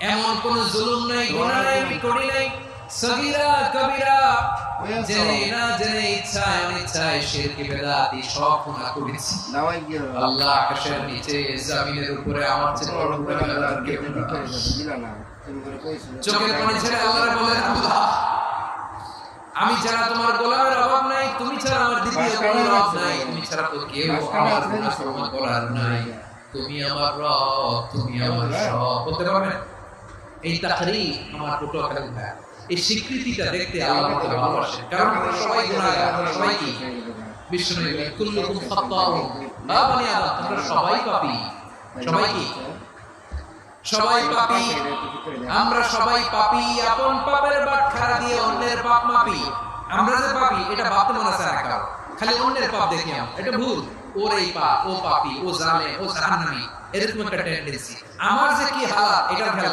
এমন কোন জুলুম নাই, গুনাহ নাই আমি করি নাই। সগীরা কবিরা জেনে না জেনে ইচ্ছায় অনিচ্ছায় শিরক বিদআতি সব গুনাহ করেছি। আল্লাহ আকাশের নিচে জমিনের উপরে আমার চেয়ে বড় গুনাহগার আর কেউ না। চোখের পানি ছেড়ে আল্লাহর বলেন, আল্লাহ আমি ছাড়া তোমার গোলামের অভাব নাই, তুমি ছাড়া আমার দ্বিতীয় কোনো রব নাই, তুমি ছাড়া তো কেউ আমার গুনাহ ক্ষমা করার নাই। তুমি আমার রব, তুমি আমার সব। বলতে পারবেন এই তাকরীর আমার পটুয়াখালী ভাই, এই স্বীকৃতিটা দেখতে আল্লাহ আমাদের ভালোবাসেন। কারণ আমরা সবাই গুনাহগার, আমরা সবাই কি বিশ্বনবী বলেন কুল্লুকুম খাত্তাউন, না বনি আদম তোমরা সবাই পাপী। সবাই কি? সবাই পাপী। আমরা সবাই পাপী। আপন পাপের বাটখারা দিয়ে অন্যের পাপ মাপি। আমরা যে পাপী এটা ভাবতে মনে আছে না কারো, খালি অন্যের পাপ দেখি আমরা, এটা ভুল। ওর এই পাপ, ও পাপী, ও জালেম, ও জাহান্নামী, এরকম একটা টেন্ডেন্সি। আমার যে কি হালাত এটা খেয়াল